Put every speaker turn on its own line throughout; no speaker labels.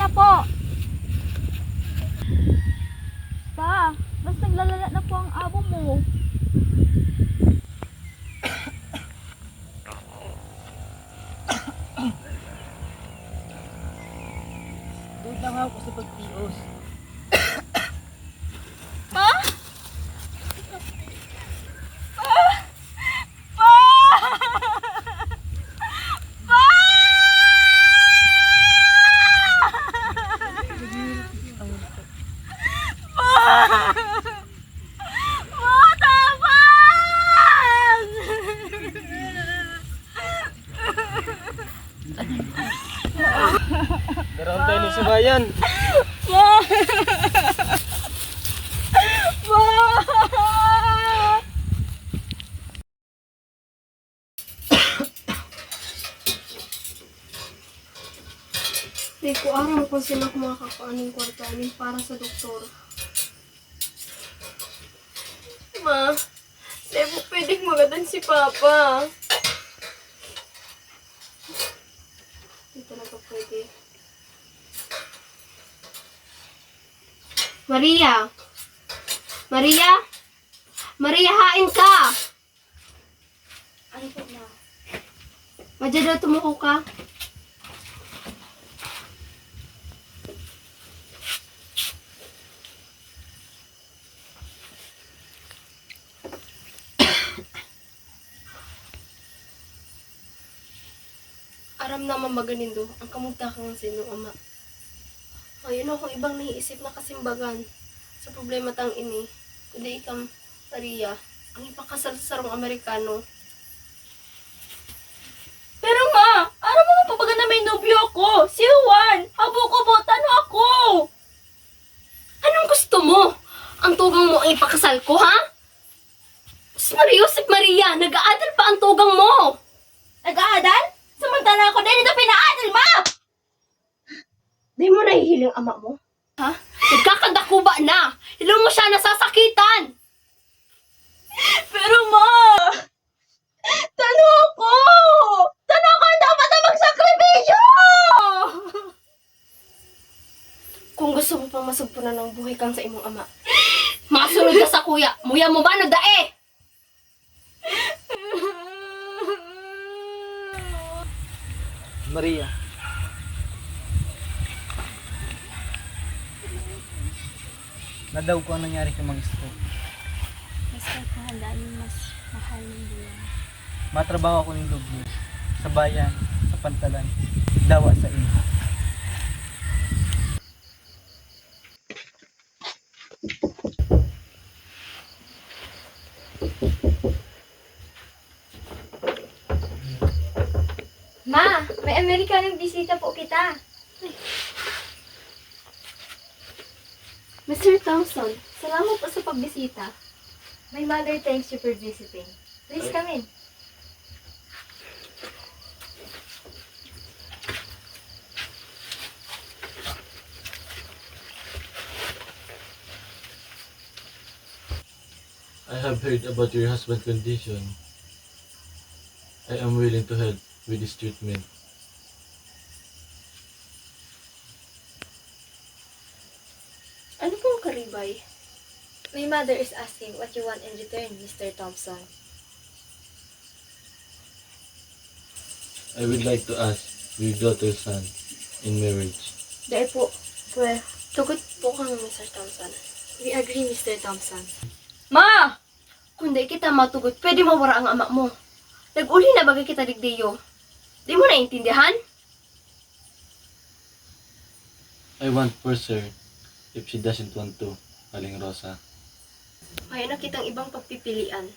na po. Pa, mas naglalala na po ang abo mo.
Doon lang ako sa pagtios.
Pa? Pa!
Karoon tayo ni sa bayan.
Di ko aram kung sino kumakakuaning kwarta amin para sa doktor. Ma, di mo pwedeng magadan si Papa. Hindi talaga pwede. Maria! Maria! Maria, hain ka!
Ano po na?
Madya daw tumuko ka. Aram naman maganindu, ang kamugta kang sinong ama. Ngayon akong ibang naiisip na kasimbagan sa problema tang ini. Kundi ikam, Maria, ang ipakasal sa sarong Amerikano.
Pero ma, aram mo mapabaga na may nobyo ako. Si Juan, habo ko botan ako.
Anong gusto mo? Ang tugang mo ang ipakasal ko, ha? Si Mariusip Maria, nag-aadal pa ang tugang mo.
Nag-aadal? Samantala ako din ito pinaadal, ma!
Di mo nahihiling ama mo? Ha? Nagkakadakuba na! Hilong mo siya nasasakitan!
Pero ma! Tano ako! Tano ako ang dapat na magsakripisyo!
Kung gusto mo pang masugpunan ng buhay kang sa imong ama, masunod ka sa kuya. Muya mo ba no dae?
Maria. Nadaw ko ang nangyari kay mag-stroke.
Mas pagkahandaan yung mas mahal ng buwan.
Matrabaho ako ng lubyo. Sa bayan, sa pantalan, dawa sa iyo.
Ma, may Amerikanong bisita po kita.
Mr. Thompson, salamat po sa pagbisita.
My mother thanks you for visiting. Please come in.
I have heard about your husband's condition. I am willing to help with this treatment.
Ano pong karibay?
My mother is asking what you want in return, Mr. Thompson.
I would like to ask your daughter's son in marriage.
Dahil po, tugot po kang Mr. Thompson.
We agree, Mr. Thompson.
Ma! Kung di kita matugot, pwede mawara ang ama mo. Nag-uli na bagay kita digdiyo. Di mo naintindihan?
I want first her if she doesn't want to, Aling Rosa.
May na kitang ibang pagpipilian.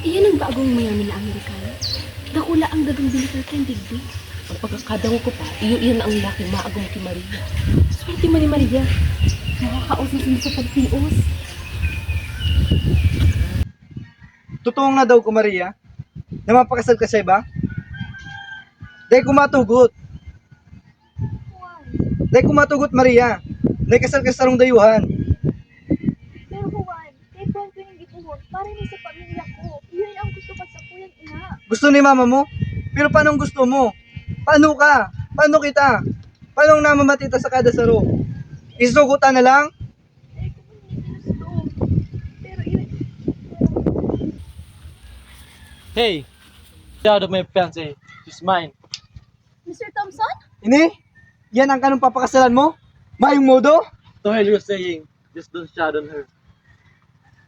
Iyan ang bagong mayamin na Amerikano. Dakula ang dagang bilitar kang digdi. Ang pagkakadaw ko pa, iyan ang laki maagong kay Maria. Swerte man ni Maria. Nakakausap niya sa pagtios.
Totoo nga daw ko, Maria, na mapakasal ka sa iba? Dahil kumatugot. Dahil kumatugot, Maria. Dahil kasal ka sa sarong dayuhan.
Pero Juan, kay Juan ko yung gipuhon para ni sa pamilya ko. Iyon ang gusto ko sa kuyang ina.
Gusto ni mama mo? Pero paano ang gusto mo? Paano ka? Paano kita? Paano ang namamatita sa kada saro? Isugutan na lang?
Dahil ko man hindi gusto. Pero yun,
Hey! Get out of my fiancé. She's mine.
Mr. Thompson?
Ini? Yan ang kanong papakasalan mo? Mayong modo?
To hell you're saying. Just don't shadow her.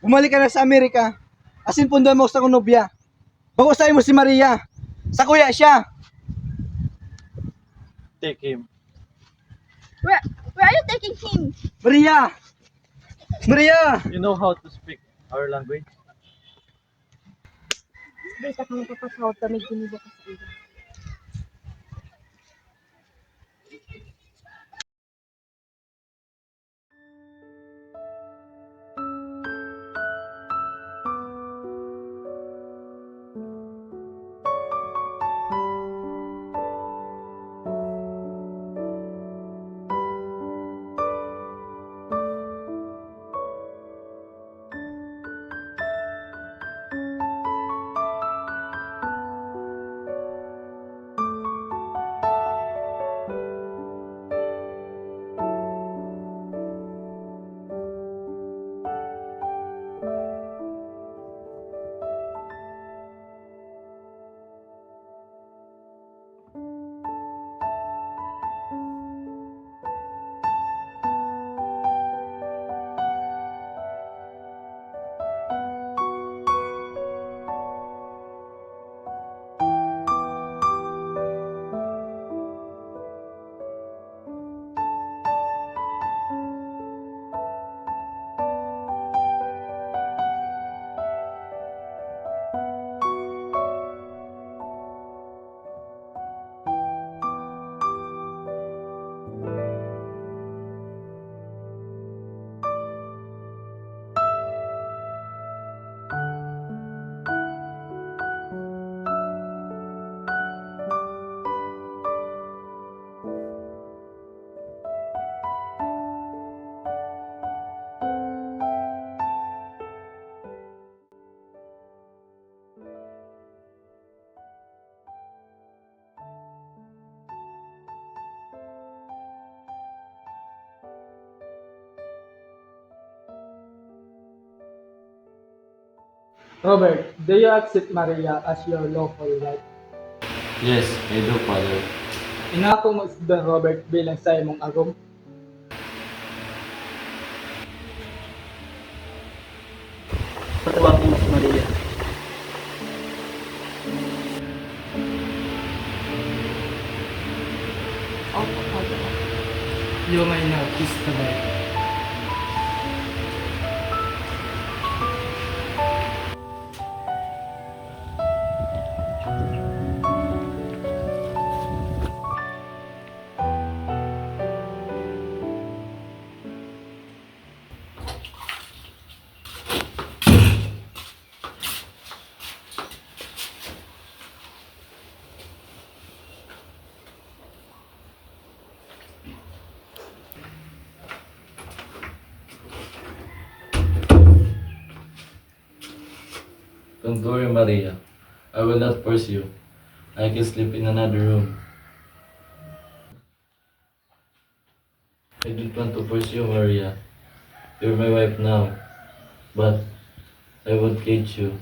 Bumalik ka na sa Amerika. Asin pundan mo sa kunobya. Bagusahin mo si Maria. Sa kuya siya.
Take him.
Where are you taking him?
Maria! Maria!
You know how to speak our language?
Dahil ka kang papasahod kami ginibo ka sa iya.
Robert, do you accept Maria as your lawful wife?
Yes, I do, Father.
Inako mo si Don Robert bilang sa imong agom. Patawakin mo si Maria.
Opo, Father.
You may now kiss the bride.
Don't worry, Maria. I will not force you. I can sleep in another room. I don't want to force you, Maria. You're my wife now. But I won't cage you.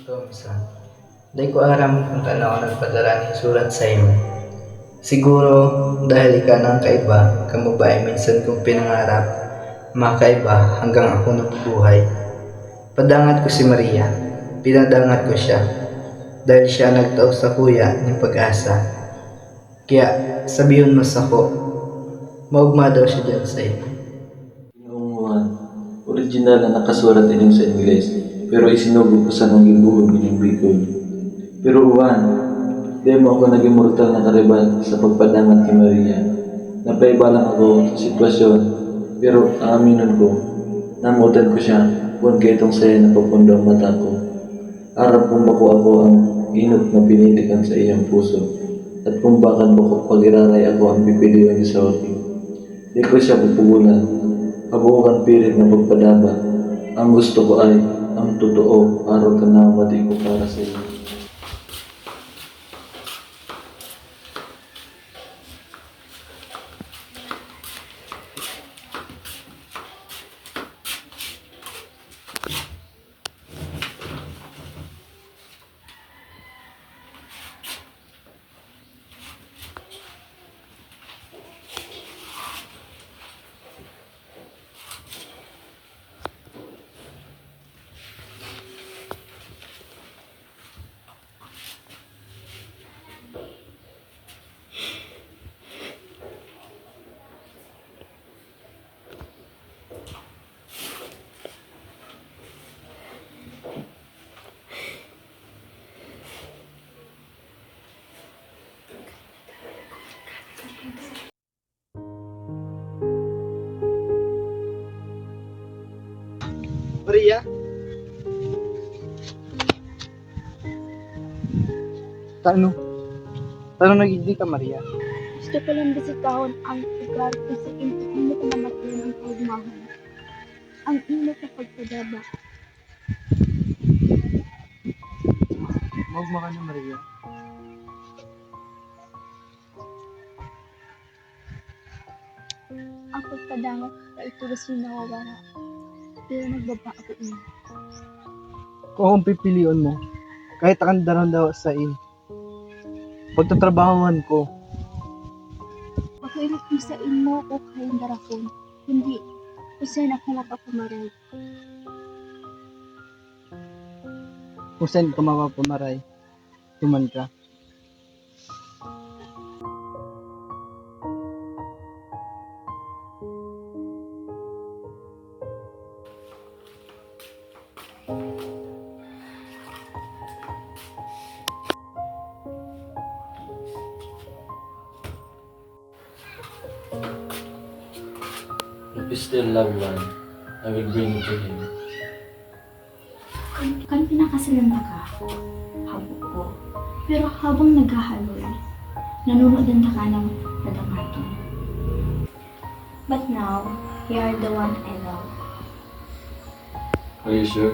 Thompson. Dahil ko aram kung tanaw nagpadala ng sulat sa imo. Siguro dahil ika ng kaiba, kamo ba ay minsan kong pinangarap, makaiba hanggang ako nabubuhay. Padangat ko si Maria, pinadangat ko siya, dahil siya nagtao sa kuya ng pag-asa. Kaya sabihin mo sa ko, maugma daw siya dyan sa imo.
Ginoong Juan, original na nakasulat din sa Ingles, pero isinugo ko sa nung ibuhog inyong Bicol. Pero Juan, di mo ako naging mortal na kariban sa pagpadangat kay Maria. Napaiba lang ako sa sitwasyon, pero ang aminon ko, namutan ko siya kung kaya itong saya na papundo ang mata ko. Arap kung bako ako ang inot na pinilikan sa iyong puso, at kung bakit bako pag-iraray ako ang pipiliwan niyo sa akin. Di ko siya pupugulan, kabuukan pilit na pagpadama. Ang gusto ko ay ang totoo, araw ka na mati ko para sa iyo.
Maria? Tano? Tano nagigdi ka, Maria?
Gusto ko lang bisitahon ang lugar kung sa inyo ko namatay ng kaugmahan. Ang inyo sa pagpadaba.
Maugma ka na, Maria.
Ang pagpadangat ay tulos yung nawawala. Pero nagbaba ako inyo.
Kung akong pipiliin mo, kahit akong daron daw sa pagtatrabahoan ko,
Pakilit mo sa inyo o kayong darapon. Hindi, kung saan ako mapapamaray.
kung saan ka mapapamaray, tuman ka.
If you still love one, I will bring it to him.
Kan pinakasalanda ka, habog ko. Pero habang naghahaloy, nanonood din ka ng nadamaton. But now, you are the one I love.
Are you sure?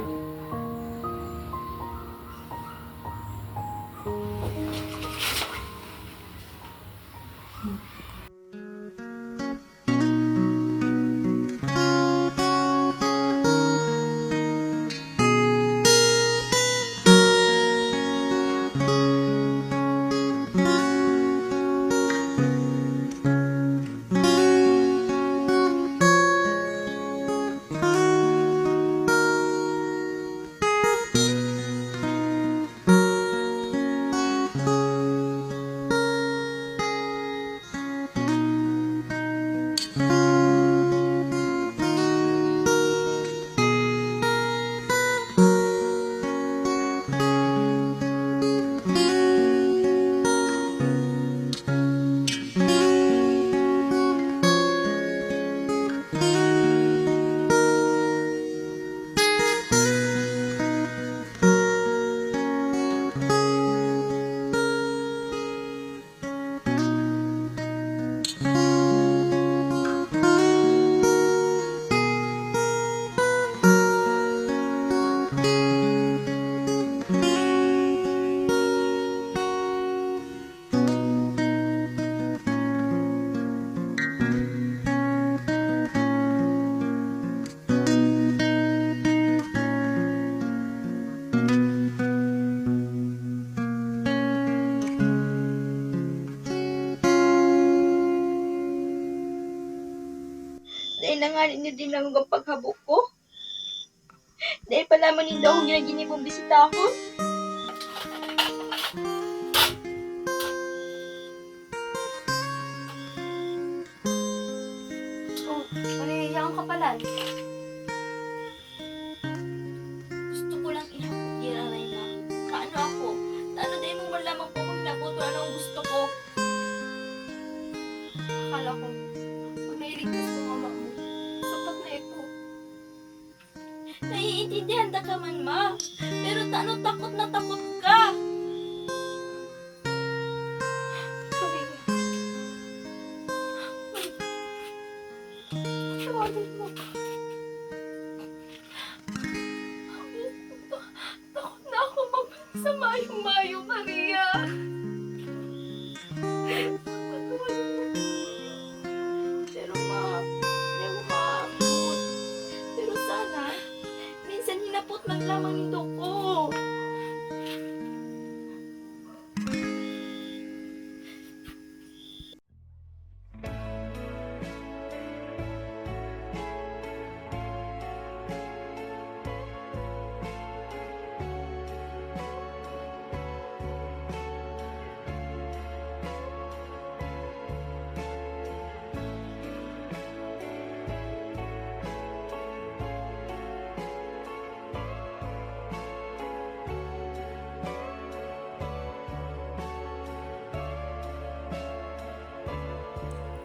kailanganin niyo din lang ang paghabok ko. Dahil pala manindo akong ginagini mong bisita ako.
Oh, manihiyaan ka pala.
Gusto ko lang inabot yun, Aray Ma. Kaano ako? Ano dahil mo malamang po kung nabuto ano ang gusto ko?
Akala ko, pag nailigtas ko mama mo, sapat na ito.
Naiintindihan da ka man, Ma. Pero takot na takot ka.
Maria. Tawagin mo. Takot na ako sa Mayo, Maria.
Pero Ma, hindi ako maamot. Pero sana, minsan hinapot man lamang nito ko.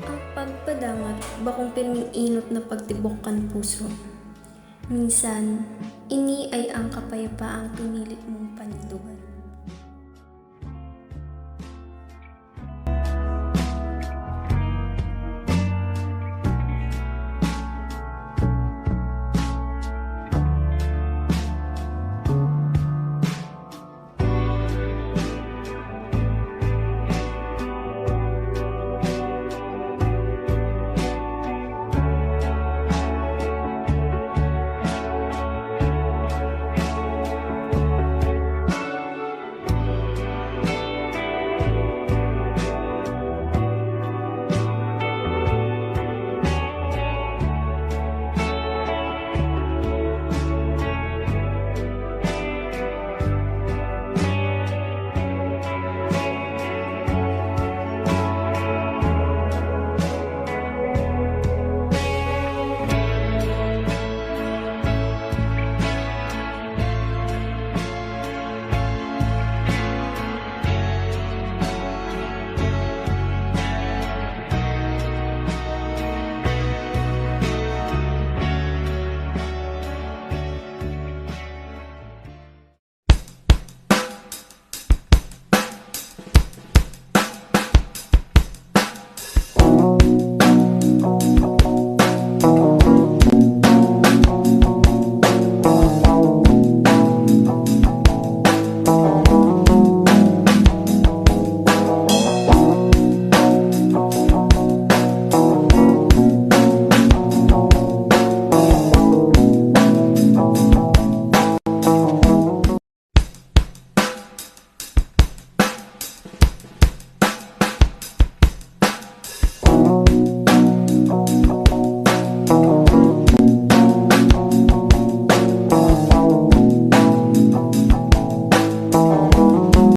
Ang pagpadangat, bakong pininginot na pagtibok puso. Minsan, ini ay ang kapayapaang pinilit mong panindugan.